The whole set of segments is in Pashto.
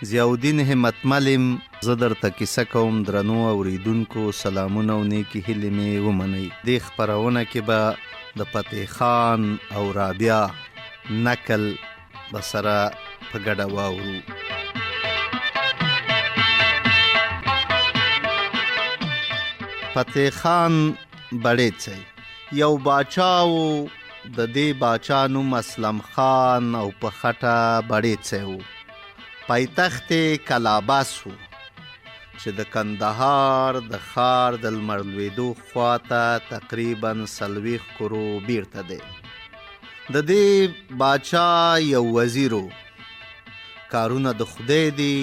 ضیاءالدین همتمل یم. زه درته کیسه کوم. درنو اوریدونکو سلامونه او نیکې هیلې مې ومنئ. دې خپرونه کې به د فتح خان او رابعه نکل به سره په ګډه واورو. فتح خان بړیڅی یو باچا و. د دې باچا نوم اسلم خان او په خټه بړیڅی و. پایتخت کلاباس و چې د کندهار د ښار د لمر لوېدو خواته تقریبا 40 کرو بیرته دی. د دې باچا یو وزیر و. کارونه د خدای دی،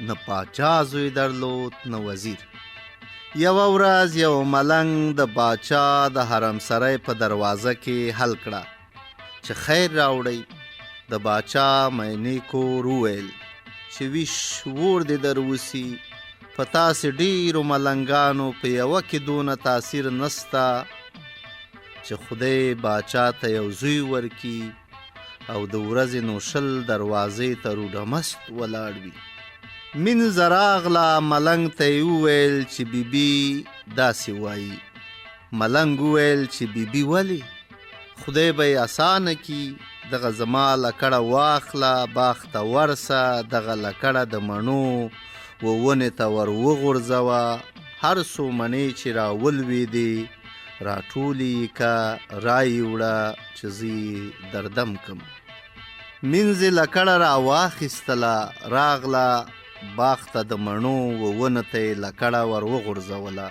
نه پاچا زوی درلود نه وزیر. یوه ورځ یو ملنګ د باچا د حرم سرای په دروازه کې حل کړه چې خیر راوړئ. د باچا مینې کور وویل چې ویش ور دې در وسي، په تاسې ډیرو ملنګانو په یوه کې دونه تاثیر نسته چې خدای باچا ته یو زوی ورکي او د ورځې نو 20 دروازې ته روډمست ولاړ وي. مینځه راغله. ملنګ ته یې وویل چې بیبي داسې وایي. ملنګ وویل چې بیبي ولې؟ خدای به یې اسانه کي. دغه زما لکړه واخله، باغ ته ورسه، دغه لکړه د مڼو و ونې ته ور وغورځوه. هر څو مڼې چې راولوېدې راټولې یې که رایې وړه چې زه یې دردم کم. مینځې لکړه راواخیستله، راغله باغ ته د مڼو و ونه ته یې لکړه ور وغورځوله.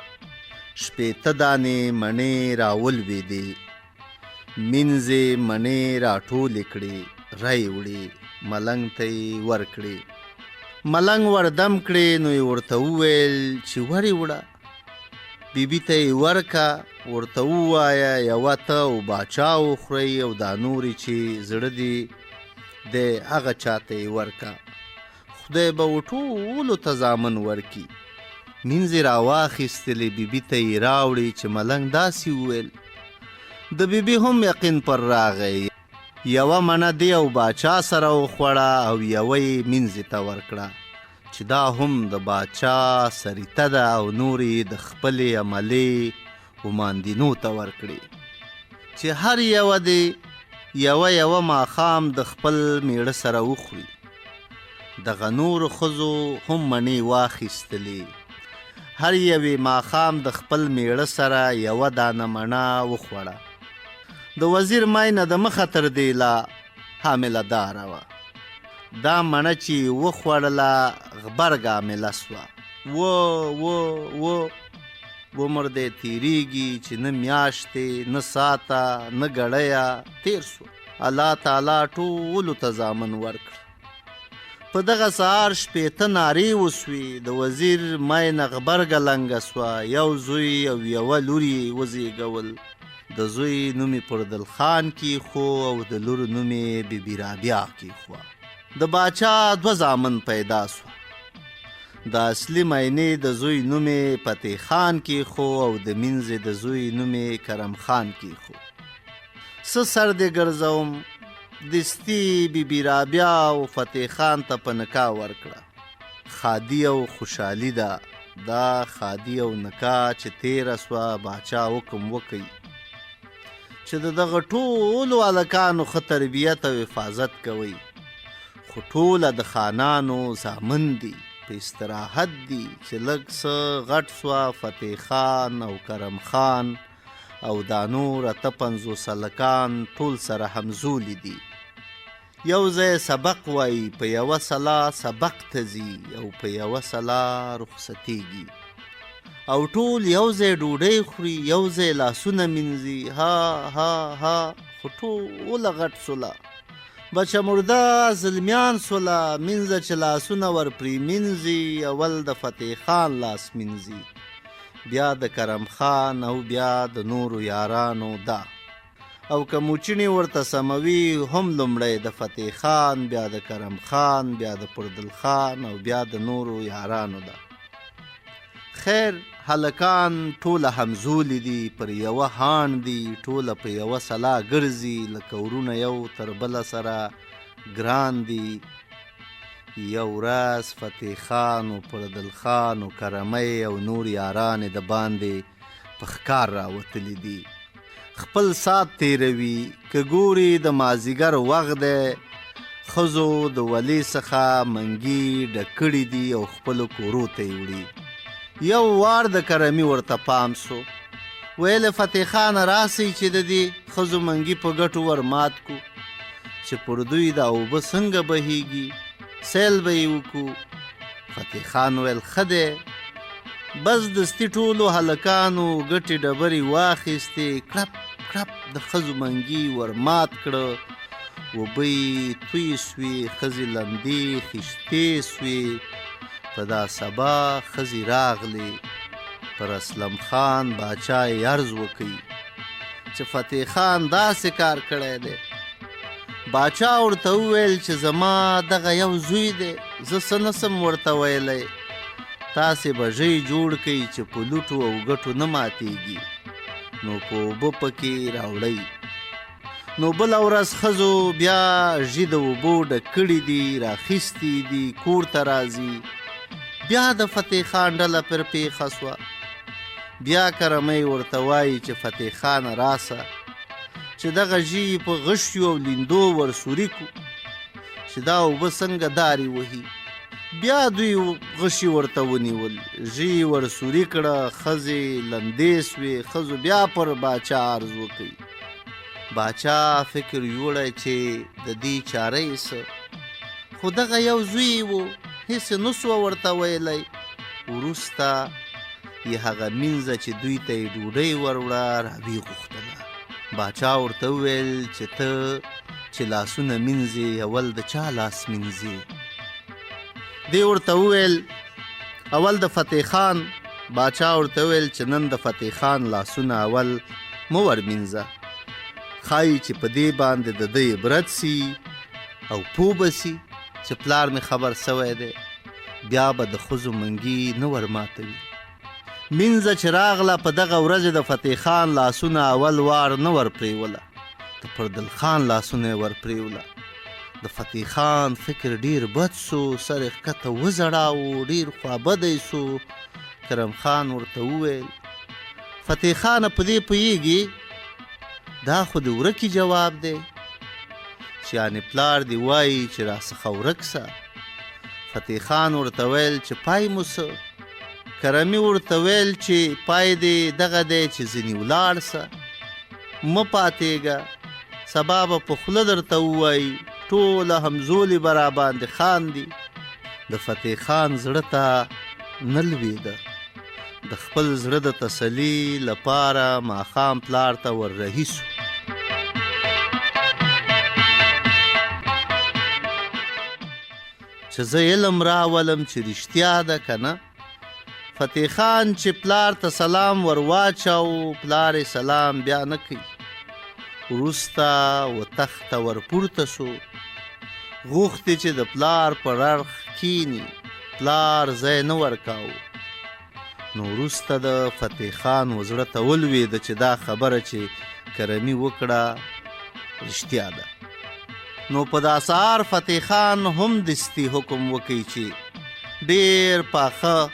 15 دانې مڼې راولوېدې. مینځې مڼې راټولې کړې، رایې وړې، ملنګ ته یې ورکړې. ملنګ وردم کړې نو یې ورته وویل چې ورې وړه. بیبي ته یې ورکه، ورته ووایه یوه ته او باچا وخورئ او دا نورې چې زړه دی هغه چاته یې ورکه. خدای به و ټولو ته زامن ورکي. مینځې راواخیستلې، بیبي ته یې راوړې چې ملنګ داسې وویل. د بیبي هم یقین پر راغی. یوه مڼه دی او باچا سره وخوړه او یوه یې مینځې ته ورکړه چې دا هم د باچا سریته ده او نور یې د خپلې عملې وماندینو ته ورکړې چې هر یوه دی یوه ماښام د خپل میړه سره وخوري. دغه نورو ښځو هم مڼې واخیستلې. هر یوې ماښام د خپل میړه سره یوه دانه مڼه وخوړه. د وزیر ماینه د مخه تر دیله حامله داره وه. دا مڼه چې وخوړله غبرګ عامله سوه. عمر دی تیریږي چې نه میاشتې نه ساته نه ګړیه تیر سو. الله تعالی ټولو ته زامن ورکړ. په دغه سهار 15 نارې وسوې. د وزیر ماینه غبرګه لنګه سوه. یو زوی او یوه لور یې وزیږول. د زوی نوم یې پردل خان کیښو او د لور نوم یې بیبي رابعه کیښوه. د باچا 2 زامن پیدا سوه. د اصلي ماینې د زوی نوم یې فتح خان کیښو او د مینځې د زوی نوم یې کرم خان کیښو. څه سر دې ګرځوم، دستي بیبي رابعه او فتح خان ته په نکاح ورکړه. خادي او خوشحالي ده. دا خادي او نکاح چې تیره سوه، باچا حکم وکړي چې د دغه ټولو هلکانو ښه تربیت او حفاظت کوئ. خو ټوله د خانانو زامن دي، په استراحت دي چې لږ څه غټ سوه. فتح خان او کرم خان او دا نور 58 هلکان ټول سره همزولي دي. یو ځای سبق وایي، په یوه سلا سبق ته ځي او په یوه سلا رخصتیږي. او ټول یو ځای ډوډۍ خوري، یو ځای لاسونه مینځي. ها خو ټوله غټ سوله. بچه مرده زلمیان سوله. مینځه چې لاسونه ورپرې مینځي، اول د فتح خان لاس مینځي، بیا د کرم خان او بیا د نورو یارانو ده. او که موچینې ورته سموي هم لومړی د فتح خان، بیا د کرم خان، بیا د پردل خان او بیا د نورو یارانو ده. خیر هلکان ټوله همزولي دي، پر یوه هاڼ دي، ټوله په یوه سلا ګرځي، لکه ورونه یو تر بله سره ګران دي. یو ورځ فتح خان او پردل خان او کرمی او نور یاران د باندې په ښکار راوتلي دي. خپل سات تیروي که ګوري د مازیګر وخت دی، ښځو د ولي څخه منګي ډکړي دي او خپلو کورو ته یې وړي. یو وار د کرمي ورته پام سو، ویل فتح خان راسئ چې د دې ښځو منګي په ګټو ور مات کو، چې پر دوی دا اوبه څنګه بهیږي، سیل به یې وکړو. فتح خان ویل ښه دی. بس دستي ټولو هلکانو ګټې ډبرې واخیستې، کړپ کړپ د ښځو منګي ور مات کړه، اوبه یې توی سوې، ښځې لمدې خیشتې سوې. په دا سبا ښځې راغلې، پر اسلم خان باچا یې عرض وکړي چې فتح خان داسې کار کړی دی. باچا ورته وویل چې زما دغه یو زوی دی، زه څه نسم ورته ویلی، تاسې به ژی جوړ کئ چې په لوټو او ګټو نه ماتېږي، نو په اوبه پکې راوړئ. نو بله ورځ ښځو بیا ژي د اوبو ډک کړي دي، راخیستي دي، کور ته راځي. بیا د فتح خان ډله پر پیښه سوه. بیا کرمی ورته وایي چې فتح خان راسه چې دغه ژي په غشیو او لیندو ورسوري کو چې دا اوبه څنګه داري وهي. بیا دوی غشي ورته ونیول، ژي ورسوري کړه، ښځې لمدې سوې. ښځو بیا پر باچا عرض وکړي. باچا فکر یوړی چې د دې چاره یې څه، خو دغه یو زوی و، هېڅ یې نه سوه ورته ویلی. وروسته یې هغه مینځه چې دوی ته یې ډوډۍ وروړه راویې غوښتله. باچا ورته وویل چې ته چې لاسونه مینځې، اول د چا لاس مینځې؟ دی ورته وویل اول د فتح خان. باچا ورته وویل چې نن د فتح خان لاسونه اول مه ور مینځه، ښایي چې په دې باندې د ده عبرت سي او پوه به سي چې پلار مې خبر سوی دی، بیا به د ښځو منګي نه ور ماتوي. مینځه چې راغله، په دغه ورځې د فتح خان لاسونه اول وار نه ور پرېوله، د پردل خان لاسونه یې ور پرېوله. د فتح خان فکر ډیر بد سو، سر یې ښکته وځړاوه، ډیر خوابدی سو. کرم خان ورته وویل فتح خانه په دې پوهېږي دا خو د ورکي جواب دی، چې یعنې پلار دی وایي چې راڅخه ورک سه. فتح خان ورته ویل چې پای مو څه؟ کرمي ورته ویل چې پای دی دغه دی چې ځینې ولاړ سه، مه پاتېږه، سبا به په خوله درته ووایي، ټوله همزولې به راباندې خاندي. د فتح خان زړه ته نه لوېده. د خپل زړه د تسلي لپاره ماښام پلار ته ور رهي سو. چې زه علم راولم چې رښتیا ده که نه. فتح خان چې پلار ته سلام ور واچاو، پلار یې سلام بیا نه کوي. وروسته و تخته ور پورته سو، غوښتې چې د پلار پر اړخ کینی، پلار ځای نه ورکاو. نو وروسته د فتح خان وزړه ته ولوېده چې دا خبره چې کرمي وکړه رښتیا ده. نو په دا سهار فتح خان هم دستي حکم وکړي چې ډېر پاخه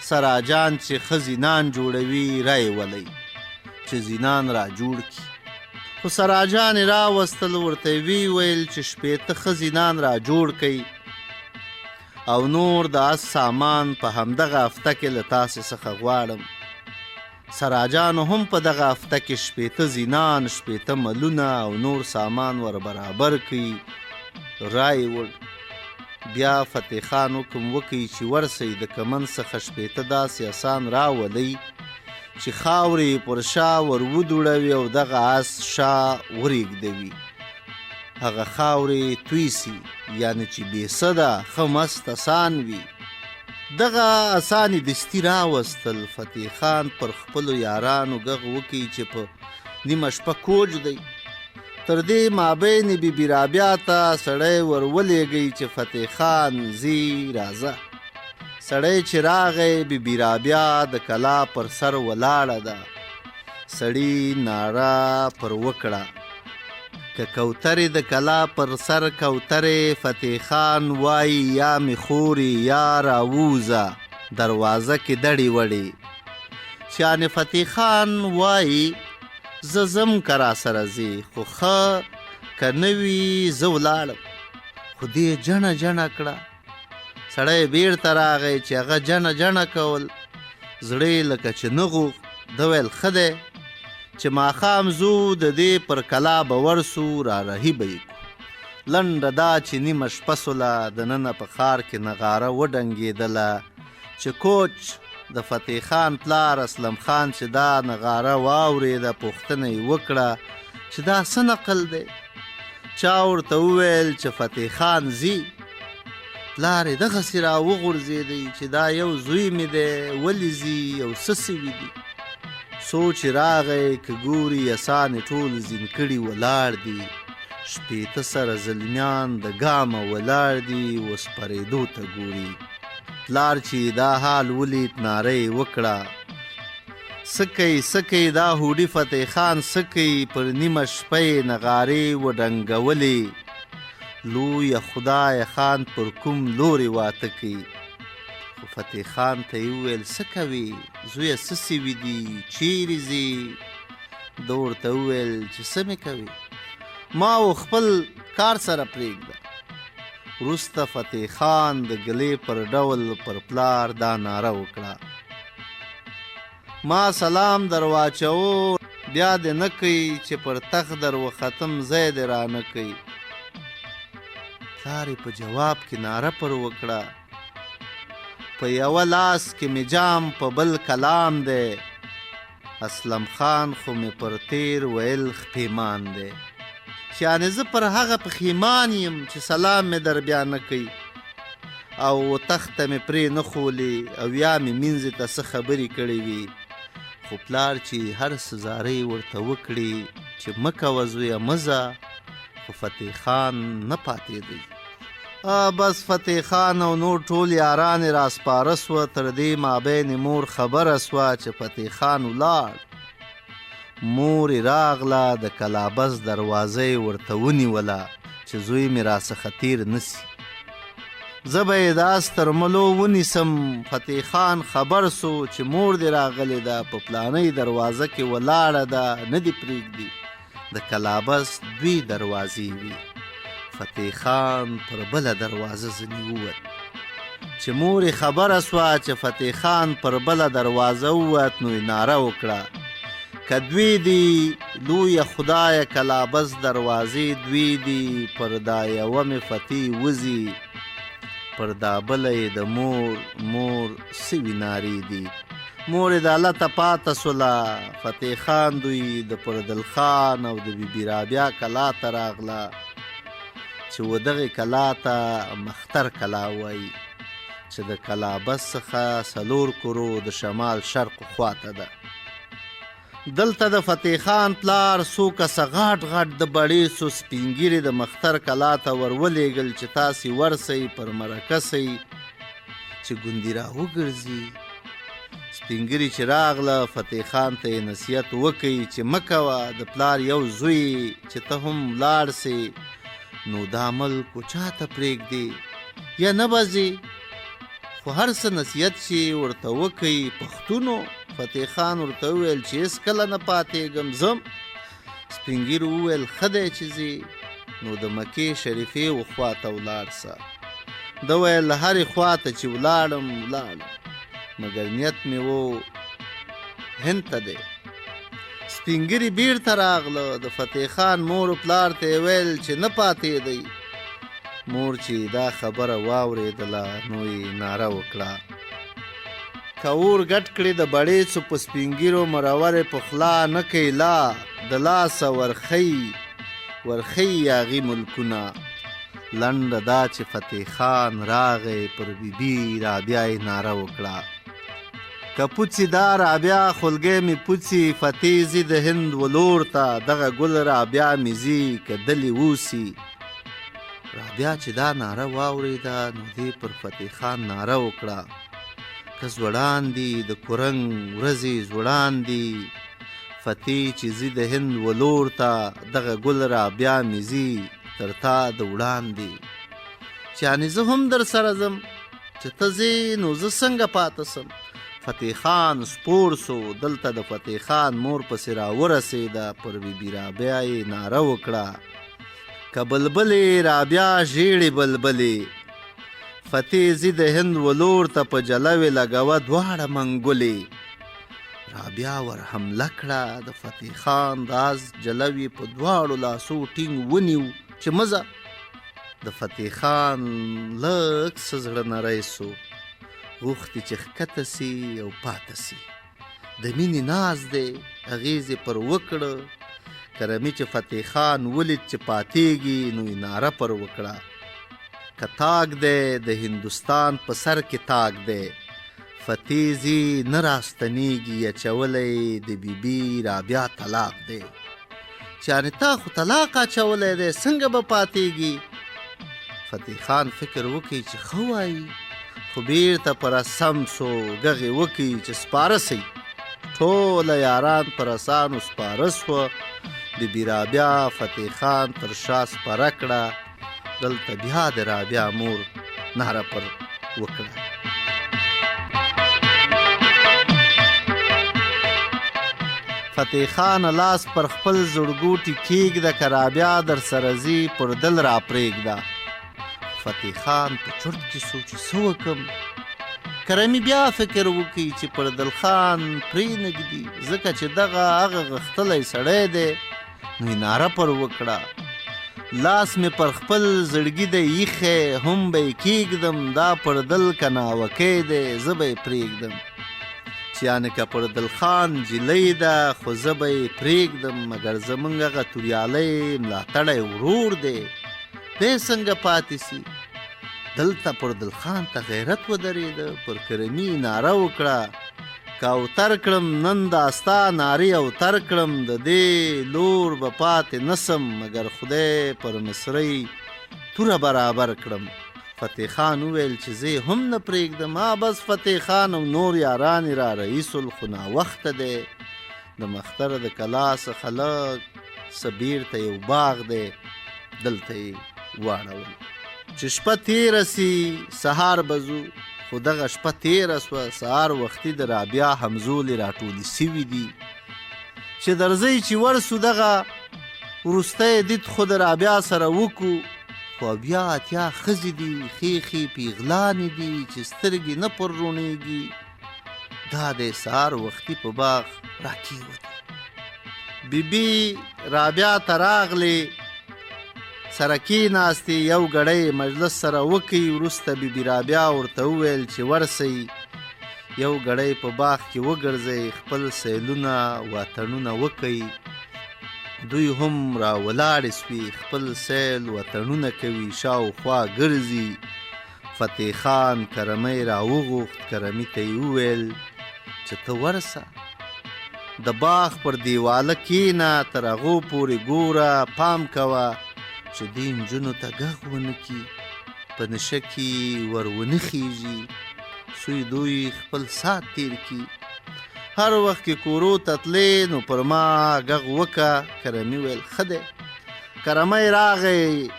سراجان چې ښه زینان جوړوي رایولئ چې زینان را جوړ کړي. خو سراجان یې راوستل، ورته وی ویل چې شپېته ښه زینان را جوړ کړي او نور د اس سامان په همدغه هفته کې له تاسې څخه غواړم. سراجانو هم په دغه هفته کې شپېته زینان، شپېته ملونه او نور سامان ور برابر کړي. رای وړ. بیا فتح خان حکم وکړي چې ورسئ د کمن څخه شپېته داسې اسان راولئ چې خاورې پر شا ور ودوړوي او دغه اس شا ورېږدوي. هغه خاورې توی سي، یعنې چې بېسه ده، ښه مست اسان وي. دغه اسانې دستي راوستل. فتح خان پر خپلو یارانو غږ وکړي چې په نیمه شپه کوچ دی. تر دې مابین بي رابعه ته سړی ور ولېږئ چې فتح خان ځي راځه. سړی چې راغی بي رابعه د کلا پر سر ولاړه ده. سړي ناره پر وکړه که کوترې د کلا پر سر کوترې فتح خان وایي یا می خوري یا راووزه دروازه کې دړې وړې. یعنې فتح خان وایي زه ځم که راسره ځې خو ښه که نه وي زه ولاړم. خو دې جڼه جڼه کړه. سړی بیرته راغی چې هغه جڼه جڼه کول. زړه لکه چې نه غوښت. ده ویل ښه دی چې ماښام ځو د دې پر کلا به ورسو رارهي به یې کړو. لنډه دا چې نیمه شپه سوله دننه په ښار کې نغاره وډنګېدله چې کوچ د فتح خان پلار اسلم خان چې دا نغاره واورېده پوښتنه یې وکړه چې دا څه نقل دی. چا ورته وویل چې فتح خان ځي. پلار یې دغسې راوغورځېدی چې دا یو زوی مې دی ولې ځي او څه سوي دي. سوچ راغی که ګوري یسانې ټول زین کړي ولاړ دي. شپېته سره زلمیان د ګامه ولاړ دي اوس پرېدو ته ګوري. پلار چې دا حال ولید ناره یې وکړه سکی سکی دا هوډي فتح خان سکی پر نیمه شپه یې نغارې وډنګولې. لویه خدای خان پر کوم لورې واته کوي. خو فتح خان ته یې وویل څه کوې زویه څه سوي دي چیرې ځې. ده ورته وویل چې څه مې کوې ما و خپل کار سره پرېږده. وروسته فتح خان د ګلې پر ډول پر پلار دا ناره وکړه ما سلام در واچوو بیا دې نه کوي چې پر تخت در وختم ځای دې را نه کوي. پلار په جواب کې ناره پر وکړه په یوه لاس کې مې جام په بل کلام دی. اسلم خان خو مې پر تیر ویل خپیمان دی. یعنې زه پر هغه پښیمان یم چې سلام مې در بیا نه کوي او تخته مې پرې نه خولي او یا مې مینځې ته څه خبرې کړې وي. خو پلار چې هر څه زارۍ ورته وکړي چې مه کوه زویه مه ځه خو فتح خان نه پاتېدی. بس فتح خان او نور ټول یاران یې راسپاره سوه. تر دې مابین مور خبره سوه چې فتح خان ولاړ. مور یې راغله د کلابس دروازه یې ورته ونیوله چې زوی مې راڅخه تیر نسي. زه به یې د اس تر ملو ونیسم. فتح خان خبر سو چې مور دې راغلې ده په پلانۍ دروازه کې ولاړه ده نه دې پرېږدي. د کلابس دوی دروازې وي. فتح خان پر بله دروازه ځنې ووت. چې مور یې خبره سوه چې فتح خان پر بله دروازه ووت نو یې ناره وکړه که دوی دي لویه خدایه کلابس دروازې دوی دي پر دا یوه مې فتح وځي پر دا بله یې د مور سوي نارې دي. مور یې د هلته پاته سوله. فتح خان دوی د پردل خان او د بیبي رابعه کلا ته راغله چې و دغې کلا ته مختر کلا وایي چې د کلابس څخه 4 کرو د شمال شرق خواته ده. دلته د فتح خان پلار څو کسه غاټ غاټ د بړیڅو سپین ږیرې د مختر کلا ته ورولېږل چې تاسې ورسئ پر مرکه سئ چې ګوندي راوګرځي. سپین ږیري چې راغله فتح خان ته یې نصیحت وکړي چې مه کوه د پلار یو زوی چې ته هم ولاړ سې نو دا ملک چا ته پرېږدي یا نه به ځې. خو هر څه نصیحت چې ورته وکړي پښتونو. فتح خان ورته وویل چې هېڅکله نه پاتېږم ځم. سپین ږیرو وویل ښه دی چې ځې نو د مکې شریفې وخوا ته ولاړ سه. ده ویل له هرې خوا ته چې ولاړم مګر نیت مې و هند ته دی. سپین ږیري بیرته راغله. د فتح خان مور و پلار ته یې ویل چې نه پاتېدی. مور چې دا خبره واورېدله نو یې ناره وکړه که اور ګډ کړې د بړیڅو په سپین ږیرو مرورې پخلا نه کوي لا د لاسه ورښیي یاغي ملکونه. لنډه دا چې فتح خان راغی پر بیبي رابعه یې ناره وکړه که پوڅي دا رابعه خولګۍ مې پوڅي فتح ځي د هند ولور ته دغه ګل رابعه مې ځي که دلې ووسي. رابعه چې دا ناره واورېده نو دې پر فتح خان ناره وکړه که زوړان دي د کورنګ ورځې زوړان دي فتح چې ځي د هند ولور ته، دغه ګل رابیا مې ځي تر تا د وړاندې. چې یعنې زه هم در سره ځم، چې ته ځې نو زه څنګه پاته سم. فتح خان سپور سو، دلته د فتح خان مور پسې راورسېده. پر بی بی رابعه یې ناره وکړه، که بلبلې رابعه ژېړې بلبلې، فتح ځي د هند ولور ته په جلوې لګوه دواړه منګولې. رابعه ور حمله کړه، د فتح خان د آس جلوې په دواړو لاسو ټینګ ونیو چې مزه. د فتح خان لږ څه زړه نری سو، غوښتي چې ښکته سي او پاته سي. د مینې ناز دی، اغېز یې پر وکړه. کرمي چې فتح خان ولید چې پاتېږي، نو یې ناره پر وکړه، که تاک دی د هندوستان په سر کې تاک دی، فتح ځي نه راستنېږي، اچولی د بی بی رابعه طلاق دی. چې یعنې تا خو طلاق اچولی دی، څنګه به پاتېږي؟ فتح خان فکر وکړي چې ښه وایي، خو بیرته پر سم سو، غږې وکړي چې سپاره سئ. ټوله یاران پر اسانو سپاره سوه. بی بی رابعه فتح خان تر شا سپره کړه. دلته بیا د رابعه مور ناره پر وکړه. فتح خان لاس پر خپل زړګوټي کېږده، که رابعه در سره ځي پر دل را پرېږده. فتح خان په چرت کې سو چې څه وکړم. کرمي بیا فکر وکړي چې پر دل خان پرېنږدي، ځکه چې دغه هغه غښتلی سړی دی. نو یې ناره پر وکړه، لاس مې پر خپل زړګي دی ایښی، هم به یې کېږدم، دا پر دل که ناوکی دی، زه به یې پرېږدم. چې یعنې که پر دل خان جیلی ده، خو زه به یې پرېږدم، مګر زمونږ هغه توریالی ملاتړی ورور دی، دی څنګه پاتې سي؟ دلته پر دل خان ته غیرت ودرېده. پر کرمي ناره وکړه، که اوتر کړم نن داستا نارې اوتر کړم، د دې لور به پاتې نسم، مګر خدای پر مصرۍ توره برابر کړم. فتح خان وویل چې زه هم نه پرېږدم. بس فتح خان او نور یاران یې را رئیسل، خو ناوخته دی. د مختر د کلا څخه لږ څه بیرته یو باغ دی، دلته یې واړول چې شپه تېره سي سهار به ځو. خو دغه شپه تېره سوه، سهار وختي د رابعه همزولې راټولې سوي دي. چې درځئ چې ورسو دغه وروستی دید خو د رابعه سره وکړو. خو بیا اتیا ښځې دي، ښې پیغلانې دي چې سترګې نه پر روڼېږي. دا د سهار وختي په باغ راکېوتې. بی بی رابعه ته راغلې، سره کېناستې، یو ګړی مجلس سره وکړي. وروسته بی بی رابعه ورته وویل چې ورسئ، یو ګړی په باغ کې وګرځئ، خپل سیلونه وطنونه وکئ. دوی هم را ولاړې سوي، خپل سیل وطنونه کوي، شاوخوا ګرځي. فتح خان کرمۍ را وغوښت. کرمي ته یې وویل چې ته ورسه، د باغ پر دیواله کېنه، تر هغو پورې ګوره، پام کوه چې دې نجونو ته غږ ونه کي، په نشه کې ور ونه خیږي، سوی دوی خپل سات تیر کی. هر وخت کې کورو ته تلې نو پر ما غږ وکه. کرمي ویل ښه دی. کرمۍ راغی،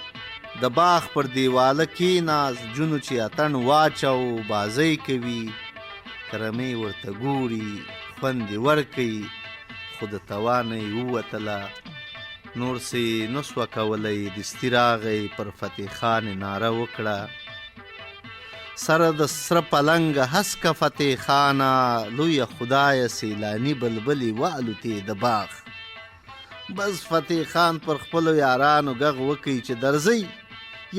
د باغ پر دیواله کېناست، جونو چې اتڼ واچو، بازۍ کوي. کرمۍ ورته ګوري، خوند یې ورکوي، خو د توانه یې ووتله، نور سې نه سوه کولی. دستي راغی، پر فتح خان ناره وکړه، سره د سره پلنګه هسکه فتح خانه، لویه خدایه سیلاني بلبلې والوتې د باغ. بس فتح خان پر خپلو یارانو غږ وکړي چې درځئ.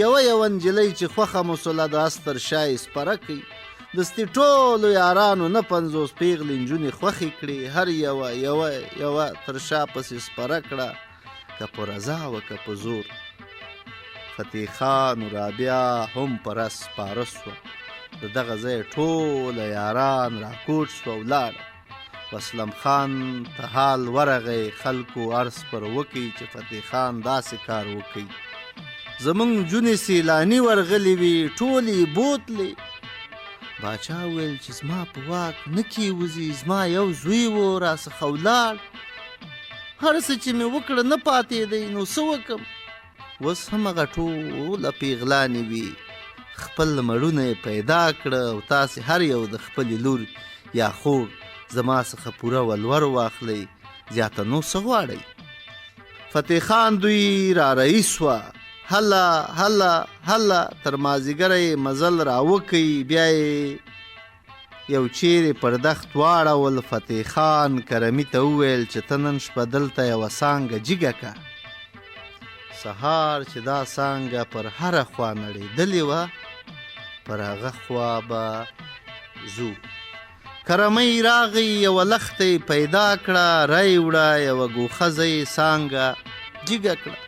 یوه نجلۍ چې خوښه مو سوله د اس تر شا یې سپره کوي. دستي ټولو یارانو نه 50 پیغلې نجونې خوښې کړې، هر یوه تر شا پسې سپره کړه، که په رضا و که په زور. فتح خان و رابعه هم پر اس سپاره سوه. د دغه ځای ټوله یاران راکوټ سوه او لاړه. اسلم خان ته حال ورغی، خلکو عرض پر وکړي چې فتح خان داسې کار وکړي. زمونږ نجونې سیلاني ورغلې وي، ټولې یې بوتلې. باچا وویل چې زما په واک نه کېوځي، زما یو زوی و راڅخه ولاړ، هر څه چې مې وکړه نه پاتېدی، نو څه وکړم؟ اوس هم هغه ټوله پیغلانې وي، خپل مړونه یې پیدا کړه او تاسې هر یو د خپلې لور یا خور زما څخه پوره ولور واخلئ، زیاته نو څه غواړئ؟ فتح خان دوی را رئیس وه، هله هله هله تر مازدیګره یې مزل راوکئ، بیا یې یو چیرې پر دښت واړول. فتح خان کرمي ته وویل چې ته نن شپه دلته یوه څانګه جګه که. سهار چې دا څانګه پر هره خوا نړېدلې وه، پر هغه خوا به ځو. کرمۍ راغی، یوه لښته یې پیدا کړه، ری وړه، یوه ګوښه یې څانګه جګه کړه.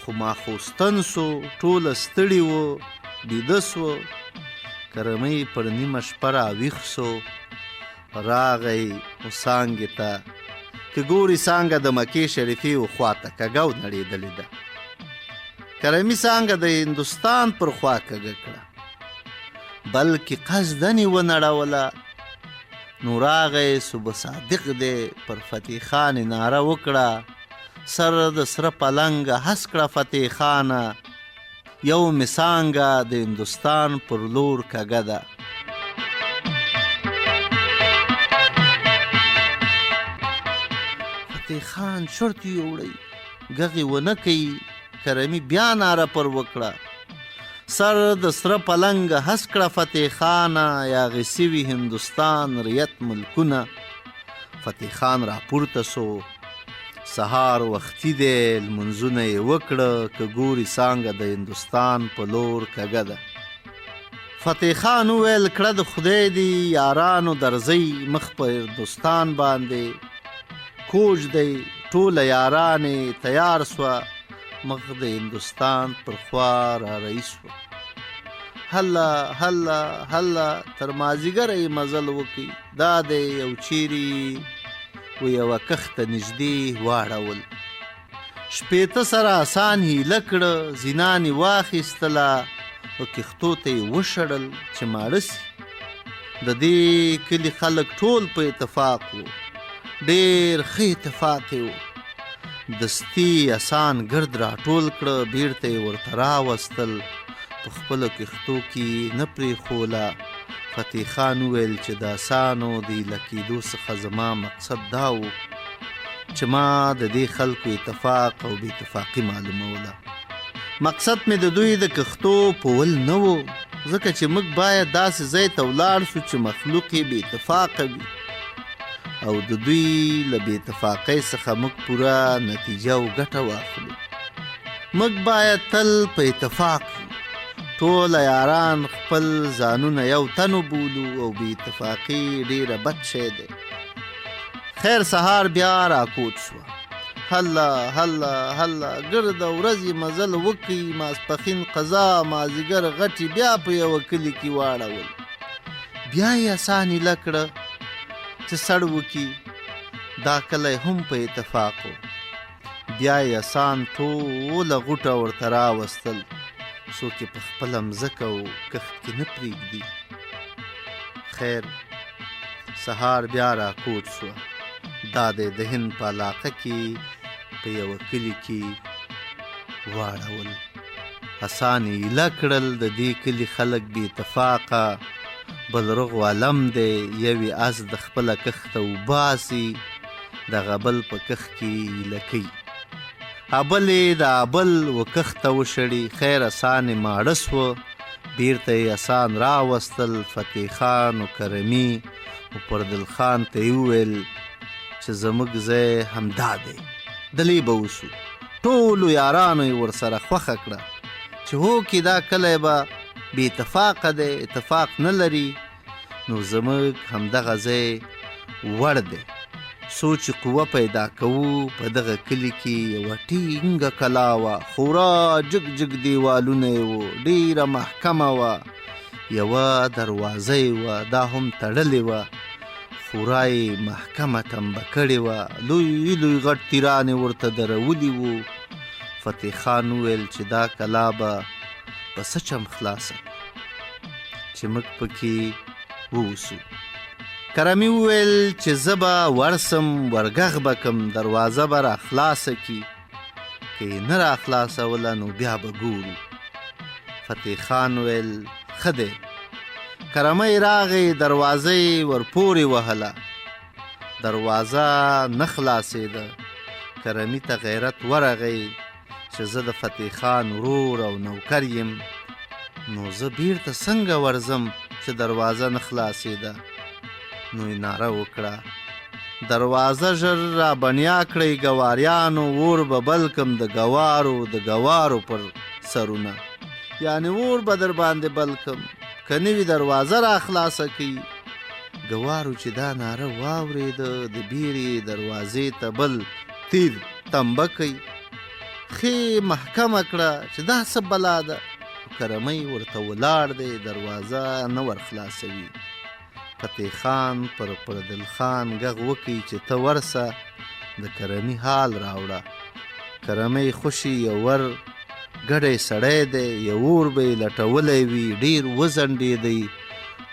خو ماخوستن سو، ټوله ستړي وو، بیده سو. کرمۍ پر نیمه شپه راویښ سو، راغی څانګې ته، که ګوري څانګه د مکې شریفې و خواته کږه و نړېدلې ده. کرمي څانګه د هندوستان پر خوا کږه کړه، بلکې قصدن یې ونړوله. نو راغی صبح صادق دی، پر فتح خان ناره وکړه، سر د سره پلنګه هس کړه فتح خانه، یو مې څانګه د هندوستان پر لور کږه ده. فتح خان شرط یوړی، ږغې ونه کوي. کرمي بیا ناره پر وکړه، سر د سره پلنګه هس کړه فتح خانه، یاغې سوي هندوستان ریت ملکونه. فتح خان راپورته سو، سهار وختي دی، لمونځونه یې وکړه، که ګوري څانګه د هندوستان په لور کږه ده. فتح خان وویل کړه د خدای دی، یارانو درځئ مخ په هندوستان باندې، کوچ دی. ټوله یارانې تیار سوه، مخ د هندوستان پر خوا را رئیس وه. هله هله هله تر مازدیګره یې مزل وکړي، دا دی یو چیرې و یوه کښته نږدې واړول. شپېته سره آسان هیله کړه، زینان یې واخیستله او کښتو ته یې وشړل چې ماړه سي. د دې کلي خلک ټول په اتفاق وو، ډېر ښه اتفاق یې و. دستي آسان ګرد راټول کړه، بیرته یې ورته راوستل، په خپلو کښتو کې نه پرېښوله. فتح خان وویل چې د آسانو د ایله کېدو څخه زما مقصد دا و چې ما د دې خلکو اتفاق او بې اتفاقي معلوموله. مقصد مې د دوی د کښتو پول نه و، ځکه چې موږ باید داسې ځای ته ولاړ شو چې مخلوق یې بې اتفاقه وي او د دوی له بې اتفاقۍ څخه موږ پوره نتیجه او ګټه واخلو. موږ باید تل په اتفاق وو، ټوله یاران خپل ځانونه یو تن وبولو او بې اتفاقي ډېره بد شی دی. خیر سهار بیا راکوټ شوه، هله هله هله ګرده ورځ یې مزل وکړي. ماسپښین قضا، مازدیګر غټې بیا په یوه کلي کې واړول. بیا یې آسان هیله کړه چې سړ وکړي، دا کلی هم په اتفاق و. بیا یې آسان ټوله غوټه ورته راوستل، څوک یې په خپله مځکه او کښت کې نه پرېږدي. خیر سهار بیا راکوټ شوه، دا دی د هند په علاقه کې په یوه کلي کې واړول. آسان یې هیله کړل د دې کلي خلک بې اتفاقه، بل رغ علم دی، یوې اس د خپله کښته وباسي، دغه بل په کښت کې هیله کوي، ابل یې د ابل و کښته وشړي. خیر آسان یې ماړه سوه، بیرته یې آسان راوستل. فتح خان و کرمي و پردل خان ته یې وویل چې زموږ ځای همدا دی، دلې به اوسو. ټولو یارانو یې ورسره خوښه کړه چې هوکې دا کلی به بې اتفاقه دی، اتفاق نه لري، نو زموږ همدغه ځای وړ دی. سوچ قوه پیدا کوو، په دغه کلي کې یوه ټینګه کلا وه، خورا جګ جګ دیوالونه یې وو، ډېره محکمه وه. یوه دروازه یې وه، دا هم تړلې وه، خورا یې محکمه تنبه کړې وه، لوی لوی غټ تیران یې ورته درولي وو. فتح خان وویل چې دا کلا به په څه چم خلاصه چې موږ پکې ووسو. کرمي وویل چې زه به ورسم ورږغ به کم دروازه به را خلاصه کی که یې نه را خلاصوله نو بیا به ګورو. فتح خان ویل ښه دی. کرمۍ راغی دروازه یې ورپورې وهله، دروازه نه خلاصېده. کرمي ته غیرت ورغی چې زه د فتح خان ورور او نوکر یم، نو زه بیرته څنګه ورځم چې دروازه نه خلاصېده. نو یې ناره وکړه دروازه ژر را بنیا کړئ ګواریانو، اور به بل کم د ګوارو پر سرونه، یعنې اور به در باندې بل کم که نه وي دروازه را خلاصه کوي. ګوارو چې دا ناره واورېده د بیرې دروازې ته بل تیر تنبه کوي. ښې محکمه کړه چې دا څه بلا ده. کرمۍ ورته ولاړ دی، دروازه نه ور خلاصوي. فتح خان پر پردل خان غږ وکړي چې ته ورسه د کرمي حال راوړه. کرمۍ خوشي یو ور ګډی سړی دی، یو اور به یې لټولی وي، ډېر وځنډېدی.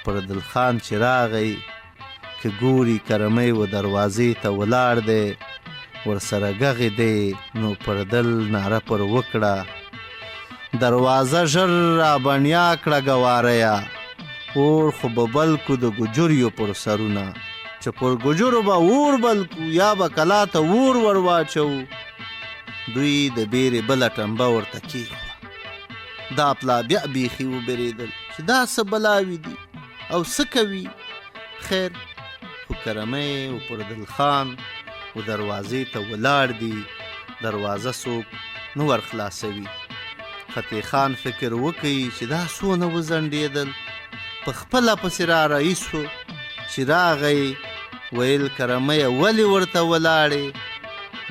پردل خان چې راغی که ګوري کرمۍ و دروازې ته ولاړ دی، ورسره غږې دی. نو پردل ناره پر وکړه دروازه ژر را بنیا کړه ګواریا، اور خو به بل کو د ګجریو پر سرونه، چې پر ګجرو به اور بل کو یا به کلا ته اور ور واچو. دوی د بیرې بله ټنبه ورته کېښوه. دا پلا بیا بیخي وبرېدل چې دا څه بلاوي دي او څه کوي. خیر خو کرمۍ و پردل خان و دروازې ته ولاړ دي، دروازه څوک نه ور خلاصوي. فتح خان فکر وکړي چې دا څونه وځنډېدل، په خپله پسې را رئیس شو چې راغی ویل کرمۍ ولې ورته ولاړې،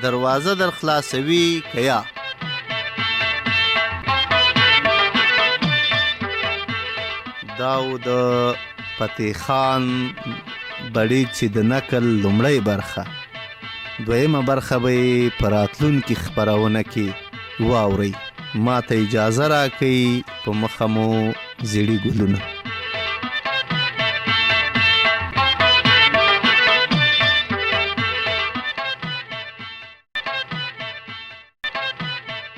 دروازه در خلاصوي که یا؟ دا و د فتح خان بړیڅ چې د نکل لومړی برخه. دویمه برخه به یې په راتلونکي خپرونه کې واورئ. ما ته اجازه راکئ، په مخه مو زیړي ګلونه.